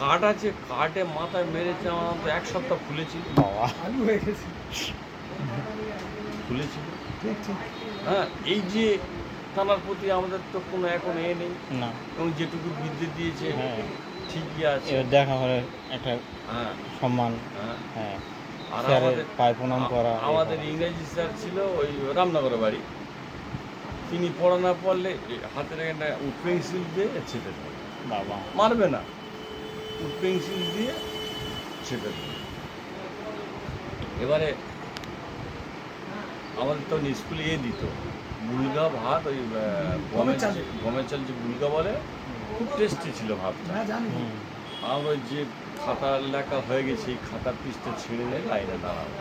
কাঠ আছে, কাঠে মাথায় মেরেছে, আমার তো 1 সপ্তাহ ফুলেছিল, বাবা আলু হয়ে গেছে। ফুলেছিল। ঠিক ঠিক। হ্যাঁ, এই যে থানার প্রতি আমাদের তো কোনো এখন নেই, না এবং যেটুকু বিদ্যে দিয়েছে হ্যাঁ ঠিকই আছে। এবার দেখা হলে একটা হ্যাঁ সম্মান হ্যাঁ। হ্যাঁ আর স্যারের আমাদের পায়ে প্রণাম করা আমাদের ইংরেজি স্যার ছিল ওই রামনগরের বাড়ি। তিনি পড়া না পড়লে হাতের একটা উড পেন্সিল দিয়ে ছেপে দেবে, বাবা মারবে না, উড পেন্সিল দিয়ে ছেপে দেবে। এবারে আমাদের তখন স্কুলে দিত বুলগা ভাত, ওই গমের চাল। গমের চাল যে বুলগা বলে, খুব টেস্টি ছিল ভাতটা। হ্যাঁ জানি। হুম আর ওই যে খাতা লেখা হয়ে গেছে, এই খাতার পিসটা ছিঁড়ে নিয়ে লাইনে দাঁড়াবো।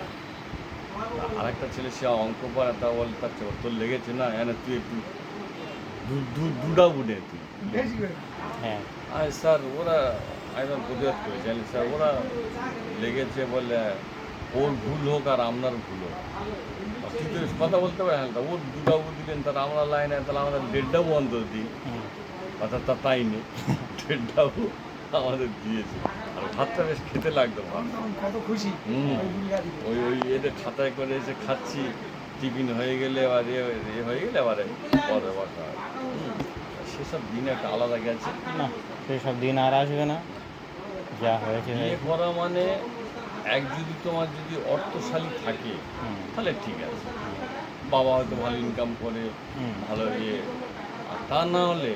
আরেকটা ছেলে সে অঙ্ক পড়ে, তা বলে তার তোর লেগেছে না, এনে তুই একটু দুডা বুনে তুই। বেশি করে। হ্যাঁ আর স্যার ওরা একদম প্রতিবাদ করে জানি স্যার ওরা লেগেছে বলে ওর ভুল হোক আর আপনার ভুল হোক, তুই তো কথা বলতে পারেন না, ওর দুডাবু দিলেন, তাহলে আমরা লাইনে তাহলে আমাদের 1.5 বন্ধ দিই, হুম অর্থাৎ তা তাই নেই 1.5 আমাদের দিয়েছে। আর ভাতটা বেশ খেতে লাগতো ভাত। তখন কত খুশি। হুম। ওই বুলগা দিকে। ওই এদের খাতায় করে এসে খাচ্ছি, টিফিন হয়ে গেলে এবার হয়ে গেলে এবারে পরে বসা হয়। সেসব দিন একটা আলাদা গেছে। না সেসব দিন আর আসবে না যা হয়েছে বিয়ে হয়েছে করা মানে যদি তোমার যদি অর্থশালী থাকে হুম তাহলে ঠিক আছে, বাবা হয়তো ভালো ইনকাম করে, হুম ভালো আর তা না হলে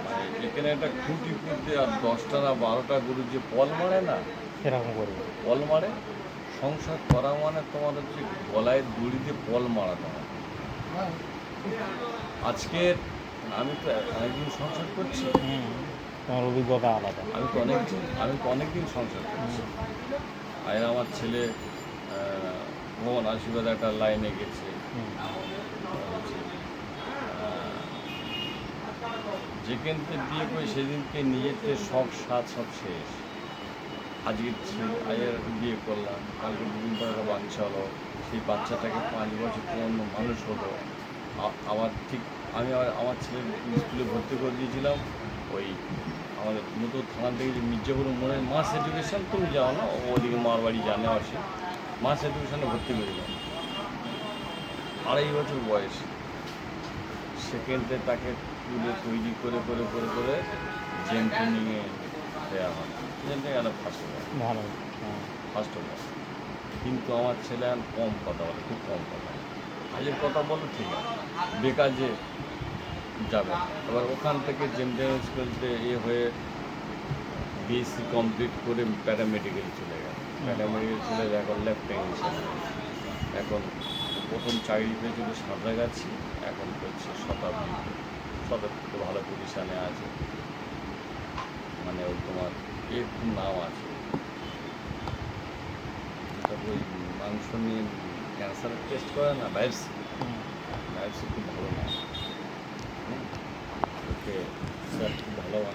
মানে এখানে একটা খুঁটি পুঁতে আর 10টা না 12টা গরু যে পল মারে না, সেরকম করবো পল মারে, সংসার করা মানে তোমার হচ্ছে গলায় দড়ি দিয়ে পল মারাতে হয়। হ্যাঁ। আজকের আমি তো অনেকদিন সংসার করছি, হুম তোমার অভিজ্ঞতা আলাদা আমি তো অনেকদিন সংসার করছি। আর আমার ছেলে ভুবন আশীর্বাদ একটা লাইনে গেছে, হুম হচ্ছে, যেখানকে বিয়ে করে সেদিনকে নিজেতে শখ স্বাদ সব শেষ। আজের বিয়ে করলাম, কালকে দুদিন পর একটা বাচ্চা হলো, সেই বাচ্চাটাকে 5 বছর পূর্ণ মানুষ হলো। আবার ঠিক আমি আমার ছেলের স্কুলে ভর্তি করে দিয়েছিলাম ওই আমাদের নতুন থানা থেকে যে মির্জাপুর মোড়ে মাস এডুকেশন, তুমি যাও না, ওদিকে মার বাড়ি জানে আসে, মাস এডুকেশনে ভর্তি করেছিলাম। 2.5 বছর বয়স, সেকেন্ডে তাকে তুলে তৈরি করে করে করে করে জেম ট্রেনিংয়ে দেওয়া হয়, জেম ট্রেনিং একটা ফার্স্ট ভালো হ্যাঁ ফার্স্ট অফ অল। কিন্তু আমার ছেলে আর কম কথা বলে, খুব কম কথা বলে। কাজের কথা বলো ঠিক আছে, বেকার যে যাবে। এবার ওখান থেকে জেমডেন স্কুলতে হয়ে বিএসসি কমপ্লিট করে প্যারামেডিক্যাল চলে গেল, প্যারামেডিক্যাল চলে এখন ল্যাব টেকনিশিয়ান। এখন প্রথম চাকরি পেয়েছিল সাঁতরাগাছি, এখন করছে শতাব্দীতে ভালো পজিশানে আছে, মানে ওই তোমার খুব নাম আছে। তারপর ওই মাংস নিয়ে ক্যান্সারের টেস্ট করে না, বায়োপসি, হুম বায়োপসি খুব ভালো নাম। ওকে স্যার খুব ভালোবাসে।